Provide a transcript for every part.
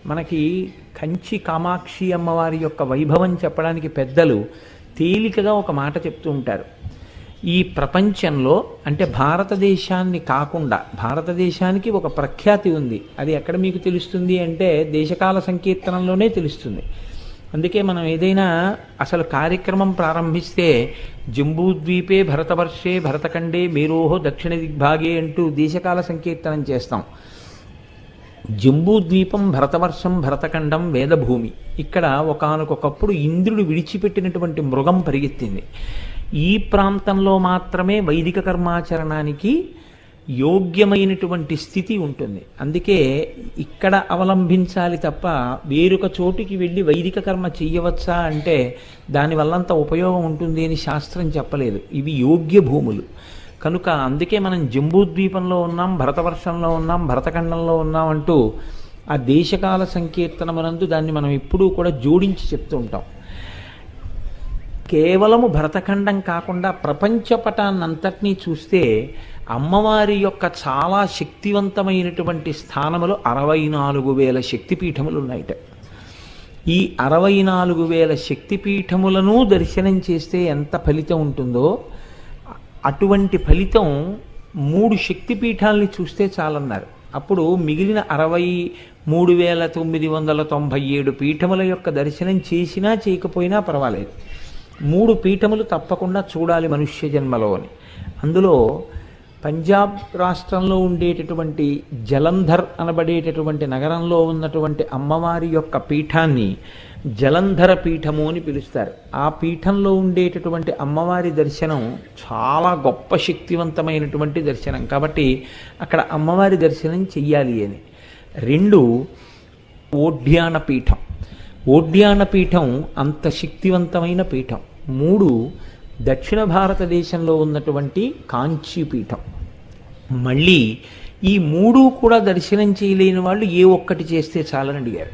మనకి కంచి కామాక్షి అమ్మవారి యొక్క వైభవం చెప్పడానికి పెద్దలు తేలికగా ఒక మాట చెప్తూ ఉంటారు. ఈ ప్రపంచంలో అంటే భారతదేశాన్ని కాకుండా భారతదేశానికి ఒక ప్రఖ్యాతి ఉంది. అది ఎక్కడ మీకు తెలుస్తుంది అంటే దేశకాల సంకీర్తనంలోనే తెలుస్తుంది. అందుకే మనం ఏదైనా అసలు కార్యక్రమం ప్రారంభిస్తే జంబూద్వీపే భరతవర్షే భరతఖండే మేరోహో దక్షిణ దిగ్భాగే అంటూ దేశకాల సంకీర్తనం చేస్తాం. జంబూద్వీపం భరతవర్షం భరతఖండం వేదభూమి. ఇక్కడ ఒకానొకప్పుడు ఇంద్రుడు విడిచిపెట్టినటువంటి మృగం పరిగెత్తింది. ఈ ప్రాంతంలో మాత్రమే వైదిక కర్మాచరణానికి యోగ్యమైనటువంటి స్థితి ఉంటుంది. అందుకే ఇక్కడ అవలంబించాలి తప్ప వేరొక చోటికి వెళ్ళి వైదిక కర్మ చెయ్యవచ్చా అంటే దానివల్లంత ఉపయోగం ఉంటుంది అని శాస్త్రం చెప్పలేదు. ఇవి యోగ్య భూములు కనుక అందుకే మనం జంబూద్వీపంలో ఉన్నాం, భరతవర్షంలో ఉన్నాం, భరతఖండంలో ఉన్నాం అంటూ ఆ దేశకాల సంకీర్తనమునందు దాన్ని మనం ఎప్పుడూ కూడా జోడించి చెప్తూ ఉంటాం. కేవలము భరతఖండం కాకుండా ప్రపంచపటాన్నంతటినీ చూస్తే అమ్మవారి యొక్క చాలా శక్తివంతమైనటువంటి స్థానములు 64,000 శక్తిపీఠములు ఉన్నాయిట. ఈ 64,000 శక్తిపీఠములను దర్శనం చేస్తే ఎంత ఫలితం ఉంటుందో అటువంటి ఫలితం 3 శక్తిపీఠాలని చూస్తే చాలన్నారు. అప్పుడు మిగిలిన 63,997 పీఠముల యొక్క దర్శనం చేసినా చేయకపోయినా పర్వాలేదు. 3 పీఠములు తప్పకుండా చూడాలి మనుష్య జన్మలో అని. అందులో పంజాబ్ రాష్ట్రంలో ఉండేటటువంటి జలంధర్ అనబడేటటువంటి నగరంలో ఉన్నటువంటి అమ్మవారి యొక్క పీఠాన్ని జలంధర పీఠము అని పిలుస్తారు. ఆ పీఠంలో ఉండేటటువంటి అమ్మవారి దర్శనం చాలా గొప్ప శక్తివంతమైనటువంటి దర్శనం కాబట్టి అక్కడ అమ్మవారి దర్శనం చెయ్యాలి అని. 2 ఓడ్యాన పీఠం. ఓడ్యాన పీఠం అంత శక్తివంతమైన పీఠం. 3 దక్షిణ భారతదేశంలో ఉన్నటువంటి కాంచీపీఠం. మళ్ళీ ఈ 3 కూడా దర్శనం చేయలేని వాళ్ళు ఏ ఒక్కటి చేస్తే చాలని అడిగారు.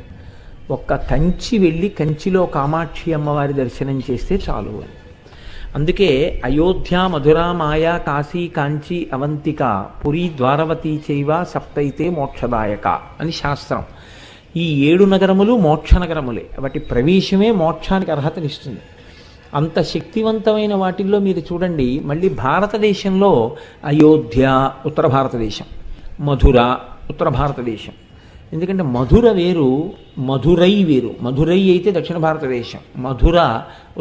ఒక్క కంచి వెళ్ళి కంచిలో కామాక్షి అమ్మవారి దర్శనం చేస్తే చాలు అని. అందుకే అయోధ్య మధుర మాయా కాశీ కాంచి అవంతిక పురీ ద్వారవతి చైవ సప్తైతే మోక్షదాయక అని శాస్త్రం. ఈ 7 నగరములు మోక్ష నగరములే. వాటి ప్రవేశమే మోక్షానికి అర్హతనిస్తుంది. అంత శక్తివంతమైన వాటిల్లో మీరు చూడండి. మళ్ళీ భారతదేశంలో అయోధ్య ఉత్తర భారతదేశం, మధుర ఉత్తర భారతదేశం. ఎందుకంటే మధుర వేరు, మధురై వేరు. మధురై అయితే దక్షిణ భారతదేశం, మధుర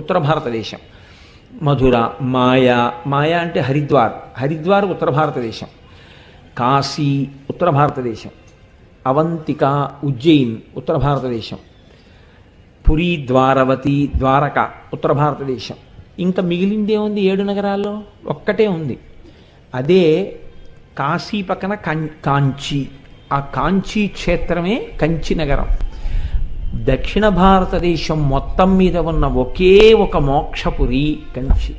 ఉత్తర భారతదేశం. మధుర మాయా, మాయా అంటే హరిద్వార్, హరిద్వార్ ఉత్తర భారతదేశం. కాశీ ఉత్తర భారతదేశం. అవంతిక ఉజ్జయిన్ ఉత్తర భారతదేశం. పురీ ద్వారవతి ద్వారక ఉత్తర భారతదేశం. ఇంకా మిగిలిందే ఉంది 7 నగరాల్లో ఒక్కటే ఉంది. అదే కాశీ పక్కన కాంచి. ఆ కాంచీ క్షేత్రమే కంచి నగరం. దక్షిణ భారతదేశం మొత్తం మీద ఉన్న ఒకే ఒక మోక్షపురి కంచి.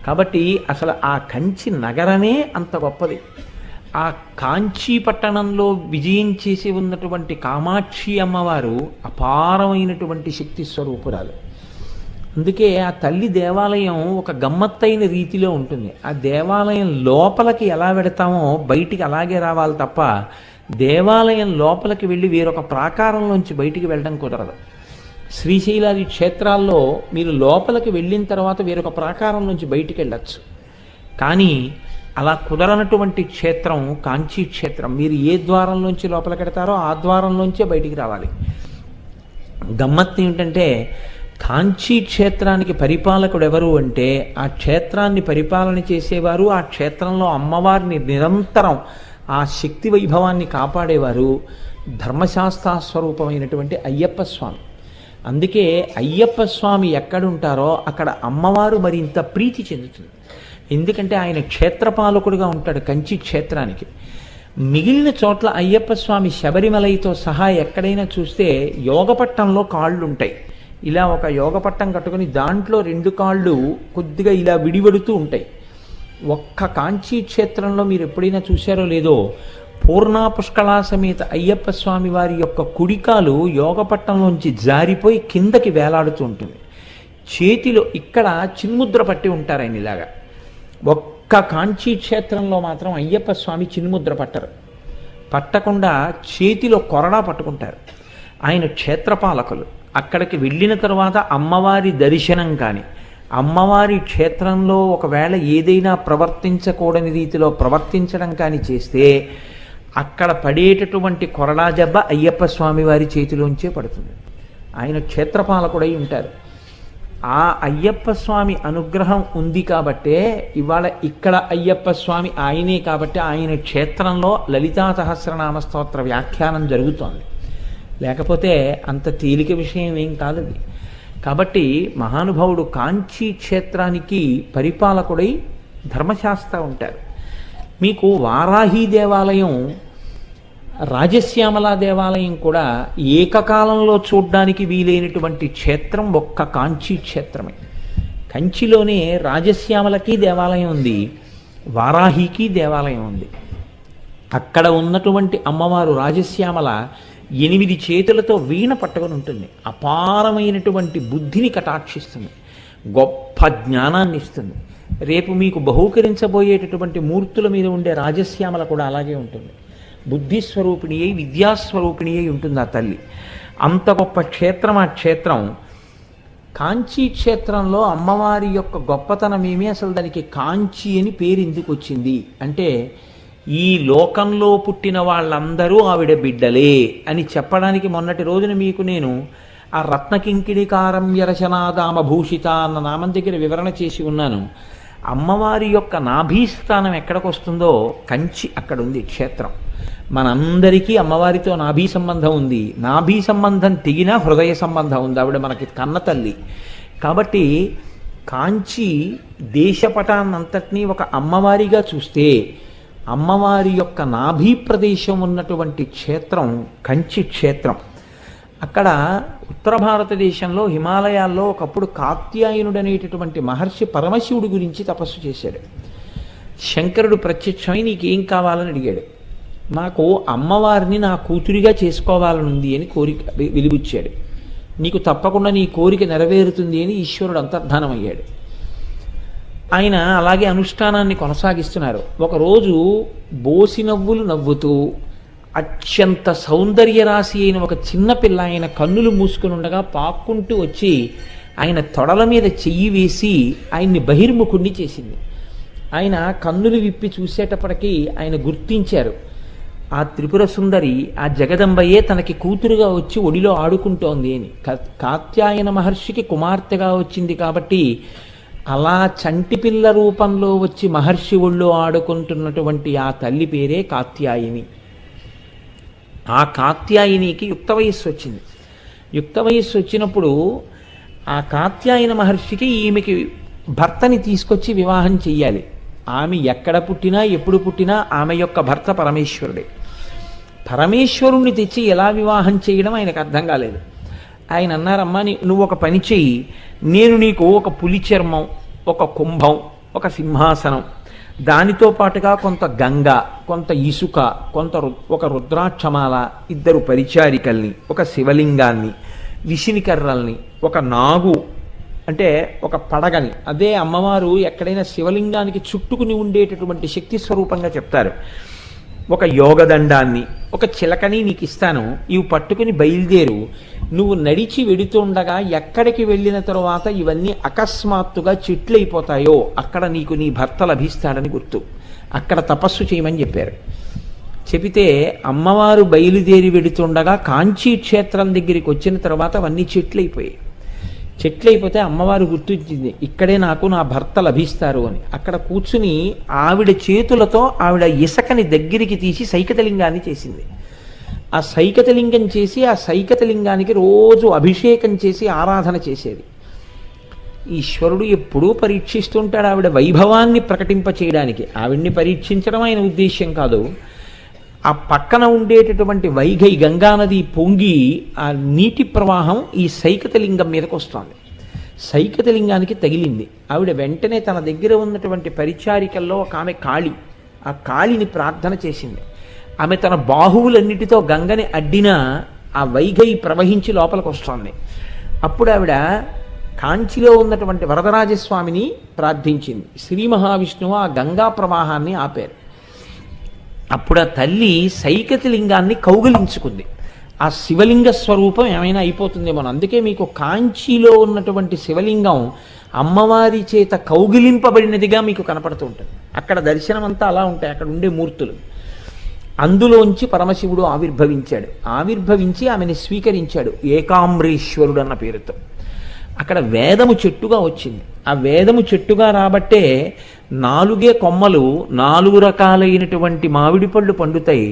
కాబట్టి అసలు ఆ కంచి నగరమే అంత గొప్పది. ఆ కాంచీ పట్టణంలో విజయం చేసి ఉన్నటువంటి కామాక్షి అమ్మవారు అపారమైనటువంటి శక్తి స్వరూపురాలు. అందుకే ఆ తల్లి దేవాలయం ఒక గమ్మత్తైన రీతిలో ఉంటుంది. ఆ దేవాలయం లోపలికి ఎలా వెడతామో బయటికి అలాగే రావాలి తప్ప దేవాలయం లోపలికి వెళ్ళి వేరొక ప్రాకారంలోంచి బయటికి వెళ్ళడం కుదరదు. శ్రీశైలాది క్షేత్రాల్లో మీరు లోపలికి వెళ్ళిన తర్వాత వేరొక ప్రాకారం నుంచి బయటికి వెళ్ళచ్చు. కానీ అలా కుదరనటువంటి క్షేత్రం కాంచీ క్షేత్రం. మీరు ఏ ద్వారంలోంచి లోపలికి వెడతారో ఆ ద్వారంలోంచే బయటికి రావాలి. గమ్మత్తు ఏమిటంటే కాంచీ క్షేత్రానికి పరిపాలకుడు ఎవరు అంటే ఆ క్షేత్రాన్ని పరిపాలన చేసేవారు, ఆ క్షేత్రంలో అమ్మవారిని నిరంతరం ఆ శక్తి వైభవాన్ని కాపాడేవారు ధర్మశాస్త్ర స్వరూపమైనటువంటి అయ్యప్ప స్వామి. అందుకే అయ్యప్ప స్వామి ఎక్కడుంటారో అక్కడ అమ్మవారు మరింత ప్రీతి చెందుతుంది. ఎందుకంటే ఆయన క్షేత్రపాలకుడుగా ఉంటాడు కంచి క్షేత్రానికి. మిగిలిన చోట్ల అయ్యప్ప స్వామి శబరిమలైతో సహా ఎక్కడైనా చూస్తే యోగపట్టంలో కాళ్ళు ఉంటాయి. ఇలా ఒక యోగపట్టం కట్టుకుని దాంట్లో 2 కాళ్ళు కొద్దిగా ఇలా విడివడుతూ ఉంటాయి. ఒక్క కాంచీ క్షేత్రంలో మీరు ఎప్పుడైనా చూశారో లేదో పూర్ణా పుష్కళా సమేత అయ్యప్ప స్వామి వారి యొక్క కుడికాలు యోగపట్టంలోంచి జారిపోయి కిందకి వేలాడుతూ ఉంటుంది. చేతిలో ఇక్కడ చిన్ముద్ర పట్టి ఉంటారు ఆయన ఇలాగా. ఒక్క కాంచీ క్షేత్రంలో మాత్రం అయ్యప్ప స్వామి చిన్ముద్ర పట్టరు. పట్టకుండా చేతిలో కొరడా పట్టుకుంటారు. ఆయన క్షేత్రపాలకులు. అక్కడికి వెళ్ళిన తర్వాత అమ్మవారి దర్శనం కానీ, అమ్మవారి క్షేత్రంలో ఒకవేళ ఏదైనా ప్రవర్తించకూడని రీతిలో ప్రవర్తించడం కానీ చేస్తే అక్కడ పడేటటువంటి కొరడా దెబ్బ అయ్యప్ప స్వామి వారి చేతిలోంచే పడుతుంది. ఆయన క్షేత్రపాలకుడై ఉంటారు. ఆ అయ్యప్ప స్వామి అనుగ్రహం ఉంది కాబట్టే ఇవాళ ఇక్కడ అయ్యప్ప స్వామి ఆయనే కాబట్టి ఆయన క్షేత్రంలో లలితా సహస్రనామ స్తోత్ర వ్యాఖ్యానం జరుగుతోంది. లేకపోతే అంత తేలిక విషయం ఏం కాదు అది. కాబట్టి మహానుభావుడు కాంచీ క్షేత్రానికి పరిపాలకుడై ధర్మశాస్త్ర ఉంటారు. మీకు వారాహి దేవాలయం, రాజశ్యామల దేవాలయం కూడా ఏకకాలంలో చూడ్డానికి వీలైనటువంటి క్షేత్రం ఒక్క కాంచీ క్షేత్రమే. కంచిలోనే రాజశ్యామలకి దేవాలయం ఉంది, వారాహికి దేవాలయం ఉంది. అక్కడ ఉన్నటువంటి అమ్మవారు రాజశ్యామల 8 చేతులతో వీణ పట్టుకొని ఉంటుంది. అపారమైనటువంటి బుద్ధిని కటాక్షిస్తుంది, గొప్ప జ్ఞానాన్ని ఇస్తుంది. రేపు మీకు బహూకరించబోయేటటువంటి మూర్తుల మీద ఉండే రాజశ్యామల కూడా అలాగే ఉంటుంది. బుద్ధిస్వరూపిణి అయి విద్యాస్వరూపిణి అయి ఉంటుంది ఆ తల్లి. అంత గొప్ప క్షేత్రం ఆ క్షేత్రం. కాంచీ క్షేత్రంలో అమ్మవారి యొక్క గొప్పతనం ఏమి, అసలు దానికి కాంచీ అని పేరు ఎందుకు వచ్చింది అంటే, ఈ లోకంలో పుట్టిన వాళ్ళందరూ ఆవిడ బిడ్డలే అని చెప్పడానికి మొన్నటి రోజున మీకు నేను ఆ రత్నకింకిణికారమ్య రచనాదామభూషిత అన్న నామం దగ్గర వివరణ చేసి ఉన్నాను. అమ్మవారి యొక్క నాభీస్థానం ఎక్కడికి వస్తుందో కంచి అక్కడ ఉంది క్షేత్రం. మనందరికీ అమ్మవారితో నాభీ సంబంధం ఉంది. నాభీ సంబంధం తెగినా హృదయ సంబంధం ఉంది. ఆవిడ మనకి కన్న తల్లి. కాబట్టి కాంచి దేశపటాన్నంతటినీ ఒక అమ్మవారిగా చూస్తే అమ్మవారి యొక్క నాభీ ప్రదేశం ఉన్నటువంటి క్షేత్రం కంచి క్షేత్రం. అక్కడ ఉత్తర భారతదేశంలో హిమాలయాల్లో ఒకప్పుడు కాత్యాయనుడు అనేటటువంటి మహర్షి పరమశివుడి గురించి తపస్సు చేశాడు. శంకరుడు ప్రత్యక్షమై నీకేం కావాలని అడిగాడు. నాకు అమ్మవారిని నా కూతురిగా చేసుకోవాలనుంది అని కోరిక వెలిబుచ్చాడు. నీకు తప్పకుండా నీ కోరిక నెరవేరుతుంది అని ఈశ్వరుడు అంతర్ధానమయ్యాడు. ఆయన అలాగే అనుష్ఠానాన్ని కొనసాగిస్తున్నారు. ఒకరోజు బోసి నవ్వులు నవ్వుతూ అత్యంత సౌందర్య రాశి అయిన ఒక చిన్న పిల్ల ఆయన కన్నులు మూసుకుని ఉండగా పాక్కుంటూ వచ్చి ఆయన తొడల మీద చెయ్యి వేసి ఆయన్ని బహిర్ముఖుణ్ణి చేసింది. ఆయన కన్నులు విప్పి చూసేటప్పటికీ ఆయన గుర్తించారు, ఆ త్రిపుర సుందరి, ఆ జగదంబయే తనకి కూతురుగా వచ్చి ఒడిలో ఆడుకుంటోంది అని. కాత్యాయన మహర్షికి కుమార్తెగా వచ్చింది కాబట్టి అలా చంటిపిల్ల రూపంలో వచ్చి మహర్షి ఒళ్ళో ఆడుకుంటున్నటువంటి ఆ తల్లి పేరే కాత్యాయిని. ఆ కాత్యాయినికి యుక్త వయస్సు వచ్చింది. యుక్త వయస్సు వచ్చినప్పుడు ఆ కాత్యాయన మహర్షికి ఈమెకి భర్తని తీసుకొచ్చి వివాహం చెయ్యాలి. ఆమె ఎక్కడ పుట్టినా ఎప్పుడు పుట్టినా ఆమె యొక్క భర్త పరమేశ్వరుడే. పరమేశ్వరుణ్ణి తెచ్చి ఎలా వివాహం చేయడం ఆయనకు అర్థం కాలేదు. ఆయన అన్నారమ్మా, నువ్వు ఒక పని చెయ్యి, నేను నీకు ఒక పులి చర్మం, ఒక కుంభం, ఒక సింహాసనం, దానితో పాటుగా కొంత గంగ, కొంత ఇసుక, ఒక రుద్రాక్షమాల, 2 పరిచారికల్ని, ఒక శివలింగాన్ని, విషినికర్రల్ని, ఒక నాగు అంటే ఒక పడగని, అదే అమ్మవారు ఎక్కడైనా శివలింగానికి చుట్టుకుని ఉండేటటువంటి శక్తి స్వరూపంగా చెప్తారు, ఒక యోగదండాన్ని, ఒక చిలకని నీకు ఇస్తాను, ఇవి పట్టుకుని బయలుదేరు. నువ్వు నడిచి వెడుతుండగా ఎక్కడికి వెళ్ళిన తరువాత ఇవన్నీ అకస్మాత్తుగా చెట్లయిపోతాయో అక్కడ నీకు నీ భర్త లభిస్తాడని గుర్తు. అక్కడ తపస్సు చేయమని చెప్పారు. చెబితే అమ్మవారు బయలుదేరి వెడుతుండగా కాంచీ క్షేత్రం దగ్గరికి వచ్చిన తర్వాత అవన్నీ చెట్లయిపోయాయి. చెట్లయిపోతే అమ్మవారు గుర్తించింది, ఇక్కడే నాకు నా భర్త లభిస్తారు అని. అక్కడ కూర్చుని ఆవిడ చేతులతో ఆవిడ ఇసకని దగ్గరికి తీసి సైకతలింగాన్ని చేసింది. ఆ సైకతలింగం చేసి ఆ సైకతలింగానికి రోజు అభిషేకం చేసి ఆరాధన చేసేది. ఈశ్వరుడు ఎప్పుడూ పరీక్షిస్తుంటాడు ఆవిడ వైభవాన్ని ప్రకటింప చేయడానికి. ఆవిడ్ని పరీక్షించడం ఆయన ఉద్దేశ్యం కాదు. ఆ పక్కన ఉండేటటువంటి వైఘై గంగానది పొంగి ఆ నీటి ప్రవాహం ఈ సైకతలింగం మీదకి వస్తుంది. సైకతలింగానికి తగిలింది. ఆవిడ వెంటనే తన దగ్గర ఉన్నటువంటి పరిచారికల్లో ఒక ఆమె కాళి, ఆ కాళిని ప్రార్థన చేసింది. ఆమె తన బాహువులన్నిటితో గంగని అడ్డినా ఆ వైఘై ప్రవహించి లోపలికి వస్తోంది. అప్పుడు ఆవిడ కాంచిలో ఉన్నటువంటి వరదరాజస్వామిని ప్రార్థించింది. శ్రీ మహావిష్ణువు ఆ గంగా ప్రవాహాన్ని ఆపారు. అప్పుడు ఆ తల్లి సైకతి లింగాన్ని కౌగిలించుకుంది. ఆ శివలింగ స్వరూపం ఏమైనా అయిపోతుందేమో. అందుకే మీకు కాంచీలో ఉన్నటువంటి శివలింగం అమ్మవారి చేత కౌగిలింపబడినదిగా మీకు కనపడుతూ ఉంటుంది. అక్కడ దర్శనం అంతా అలా ఉంటాయి, అక్కడ ఉండే మూర్తులు. అందులోంచి పరమశివుడు ఆవిర్భవించాడు. ఆవిర్భవించి ఆమెను స్వీకరించాడు ఏకాంబరీశ్వరుడు అన్న పేరుతో. అక్కడ వేదము చెట్టుగా వచ్చింది. ఆ వేదము చెట్టుగా రాబట్టే 4 కొమ్మలు 4 రకాలైనటువంటి మామిడి పళ్ళు పండుతాయి.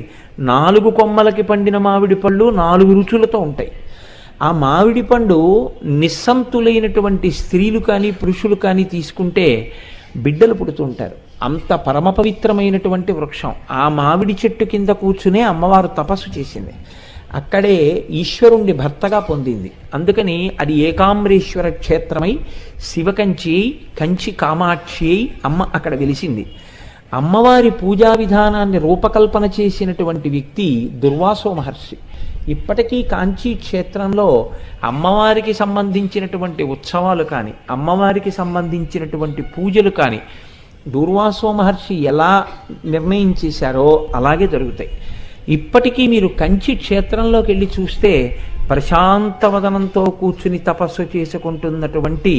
4 కొమ్మలకి పండిన మామిడి పళ్ళు 4 రుచులతో ఉంటాయి. ఆ మామిడి పండు నిస్సంతులైనటువంటి స్త్రీలు కానీ పురుషులు కానీ తీసుకుంటే బిడ్డలు పుడుతూ ఉంటారు. అంత పరమ పవిత్రమైనటువంటి వృక్షం. ఆ మామిడి చెట్టు కింద కూర్చునే అమ్మవారు తపస్సు చేసింది. అక్కడే ఈశ్వరుణ్ణి భర్తగా పొందింది. అందుకని అది ఏకాంబరేశ్వర క్షేత్రమై శివకంచి కంచి కామాక్షి అయి అమ్మ అక్కడ వెలిసింది. అమ్మవారి పూజా విధానాన్ని రూపకల్పన చేసినటువంటి వ్యక్తి దుర్వాసో మహర్షి. ఇప్పటికీ కాంచీ క్షేత్రంలో అమ్మవారికి సంబంధించినటువంటి ఉత్సవాలు కానీ అమ్మవారికి సంబంధించినటువంటి పూజలు కానీ దూర్వాసో మహర్షి ఎలా నిర్ణయం చేశారో అలాగే జరుగుతాయి. ఇప్పటికీ మీరు కంచి క్షేత్రంలోకి వెళ్ళి చూస్తే ప్రశాంతవదనంతో కూర్చుని తపస్సు చేసుకుంటున్నటువంటి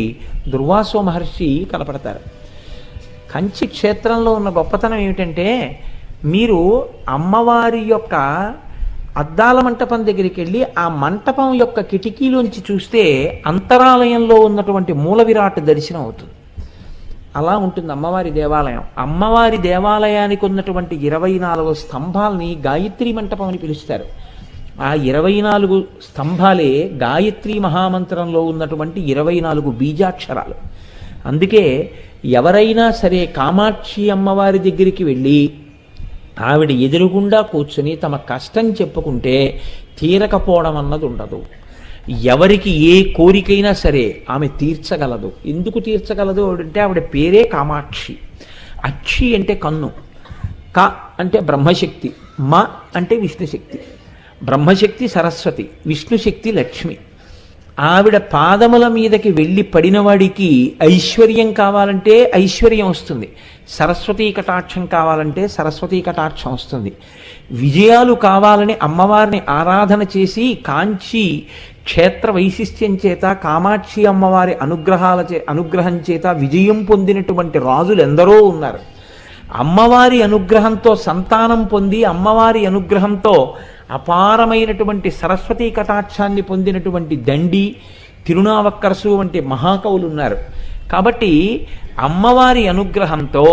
దుర్వాసో మహర్షి కనపడతారు. కంచి క్షేత్రంలో ఉన్న గొప్పతనం ఏమిటంటే, మీరు అమ్మవారి యొక్క అద్దాల మంటపం దగ్గరికి వెళ్ళి ఆ మంటపం యొక్క కిటికీలోంచి చూస్తే అంతరాలయంలో ఉన్నటువంటి మూల విరాట్ దర్శనం అవుతుంది. అలా ఉంటుంది అమ్మవారి దేవాలయం. అమ్మవారి దేవాలయానికి ఉన్నటువంటి 24 స్తంభాలని గాయత్రి మంటపం అని పిలుస్తారు. ఆ 24 స్తంభాలే గాయత్రి మహామంత్రంలో ఉన్నటువంటి 24 బీజాక్షరాలు. అందుకే ఎవరైనా సరే కామాక్షి అమ్మవారి దగ్గరికి వెళ్ళి ఆవిడ ఎదురుగుండా కూర్చుని తమ కష్టం చెప్పుకుంటే తీరకపోవడం అన్నది ఉండదు. ఎవరికి ఏ కోరికైనా సరే ఆమె తీర్చగలదు. ఎందుకు తీర్చగలదు అంటే ఆవిడ పేరే కామాక్షి. అక్షి అంటే కన్ను, క అంటే బ్రహ్మశక్తి, మ అంటే విష్ణుశక్తి. బ్రహ్మశక్తి సరస్వతి, విష్ణుశక్తి లక్ష్మి. ఆవిడ పాదముల మీదకి వెళ్ళి పడినవాడికి ఐశ్వర్యం కావాలంటే ఐశ్వర్యం వస్తుంది, సరస్వతీ కటాక్షం కావాలంటే సరస్వతీ కటాక్షం వస్తుంది. విజయాలు కావాలని అమ్మవారిని ఆరాధన చేసి కాంచి క్షేత్ర వైశిష్ట్యం చేత కామాక్షి అమ్మవారి అనుగ్రహం చేత విజయం పొందినటువంటి రాజులు ఎందరో ఉన్నారు. అమ్మవారి అనుగ్రహంతో సంతానం పొంది అమ్మవారి అనుగ్రహంతో అపారమైనటువంటి సరస్వతీ కటాక్షాన్ని పొందినటువంటి దండి, తిరునావక్కరసు వంటి మహాకవులు ఉన్నారు. కాబట్టి అమ్మవారి అనుగ్రహంతో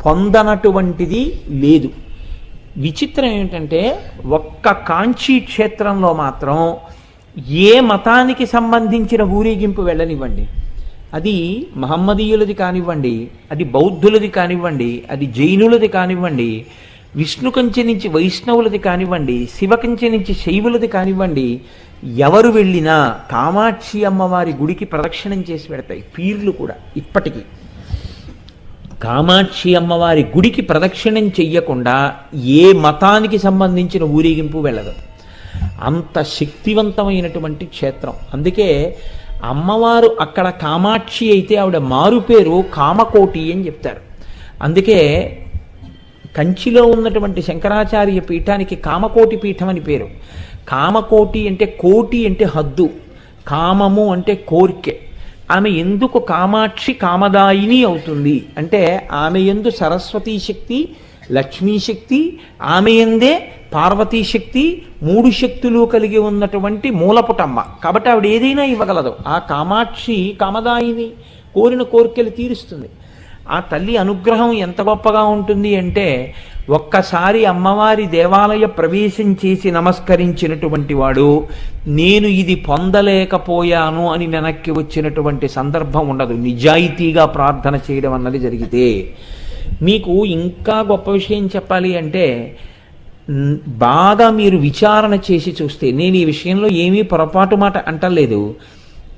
పొందనటువంటిది లేదు. విచిత్రం ఏమిటంటే ఒక్క కాంచీ క్షేత్రంలో మాత్రం ఏ మతానికి సంబంధించిన ఊరేగింపు వెళ్ళనివ్వండి, అది మహమ్మదీయులది కానివ్వండి, అది బౌద్ధులది కానివ్వండి, అది జైనులది కానివ్వండి, విష్ణు కంచె నుంచి వైష్ణవులది కానివ్వండి, శివ కంచె నుంచి శైవులది కానివ్వండి, ఎవరు వెళ్ళినా కామాక్షి అమ్మవారి గుడికి ప్రదక్షిణం చేసి పెడతాయి. పీర్లు కూడా ఇప్పటికీ కామాక్షి అమ్మవారి గుడికి ప్రదక్షిణం చెయ్యకుండా ఏ మతానికి సంబంధించిన ఊరేగింపు వెళ్ళదు. అంత శక్తివంతమైనటువంటి క్షేత్రం. అందుకే అమ్మవారు అక్కడ కామాక్షి అయితే ఆవిడ మారు పేరు కామకోటి అని చెప్తారు. అందుకే కంచిలో ఉన్నటువంటి శంకరాచార్య పీఠానికి కామకోటి పీఠం అని పేరు. కామకోటి అంటే కోటి అంటే హద్దు, కామము అంటే కోరికే. ఆమె ఎందుకు కామాక్షి కామదాయిని అవుతుంది అంటే ఆమె యందు సరస్వతీ శక్తి, లక్ష్మీశక్తి, ఆమె యందే పార్వతీ శక్తి, 3 శక్తులు కలిగి ఉన్నటువంటి మూలపుటమ్మ. కాబట్టి ఆవిడ ఏదైనా ఇవ్వగలదు. ఆ కామాక్షి కామదాయిని, కోరిన కోరికలు తీరుస్తుంది. ఆ తల్లి అనుగ్రహం ఎంత గొప్పగా ఉంటుంది అంటే ఒక్కసారి అమ్మవారి దేవాలయ ప్రవేశం చేసి నమస్కరించినటువంటి వాడు నేను ఇది పొందలేకపోయాను అని వెనక్కి వచ్చినటువంటి సందర్భం ఉండదు, నిజాయితీగా ప్రార్థన చేయడం అన్నది జరిగితే. మీకు ఇంకా గొప్ప విషయం చెప్పాలి అంటే బాగా మీరు విచారణ చేసి చూస్తే, నేను ఈ విషయంలో ఏమీ పొరపాటు మాట అంటలేదు,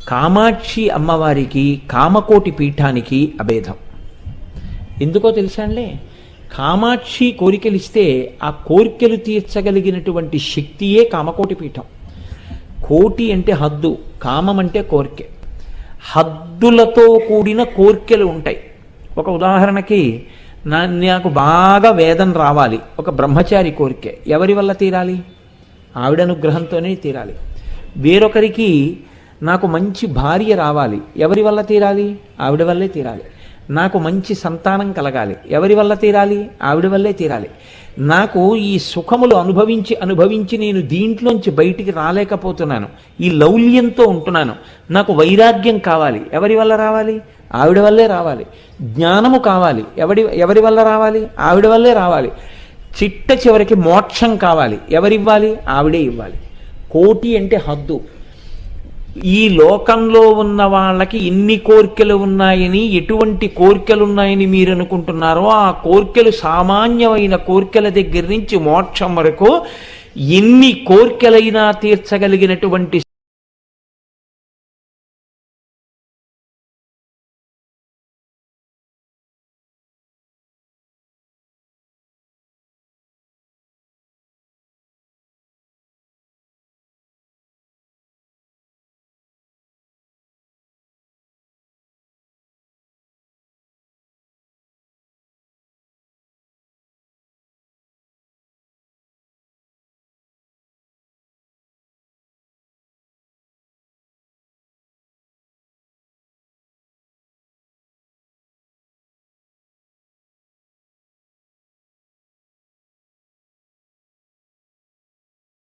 కామాక్షి అమ్మవారికి కామకోటి పీఠానికి అభేదం. ఎందుకో తెలుసాంలే, కామాక్షి కోరికలు ఇస్తే ఆ కోరికలు తీర్చగలిగినటువంటి శక్తియే కామకోటి పీఠం. కోటి అంటే హద్దు, కామం అంటే కోరిక. హద్దులతో కూడిన కోరికలు ఉంటాయి. ఒక ఉదాహరణకి నాకు బాగా వేదం రావాలి, ఒక బ్రహ్మచారి కోరికే, ఎవరి వల్ల తీరాలి? ఆవిడ అనుగ్రహంతోనే తీరాలి. వేరొకరికి నాకు మంచి భార్య రావాలి, ఎవరి వల్ల తీరాలి? ఆవిడ వల్లే తీరాలి. నాకు మంచి సంతానం కలగాలి, ఎవరి వల్ల తీరాలి? ఆవిడ వల్లే తీరాలి. నాకు ఈ సుఖములు అనుభవించి నేను దీంట్లోంచి బయటికి రాలేకపోతున్నాను, ఈ లౌల్యంతో ఉంటున్నాను, నాకు వైరాగ్యం కావాలి, ఎవరి వల్ల రావాలి? ఆవిడ వల్లే రావాలి. జ్ఞానము కావాలి, ఎవరి వల్ల రావాలి? ఆవిడ వల్లే రావాలి. చిట్ట చివరికి మోక్షం కావాలి, ఎవరివ్వాలి? ఆవిడే ఇవ్వాలి. కోటి అంటే హద్దు. ఈ లోకంలో ఉన్న వాళ్ళకి ఎన్ని కోరికలు ఉన్నాయని, ఎటువంటి కోరికలు ఉన్నాయని మీరు అనుకుంటున్నారో ఆ కోరికలు సామాన్యమైన కోరికల దగ్గర నుంచి మోక్షం వరకు ఎన్ని కోరికలైనా తీర్చగలిగినటువంటి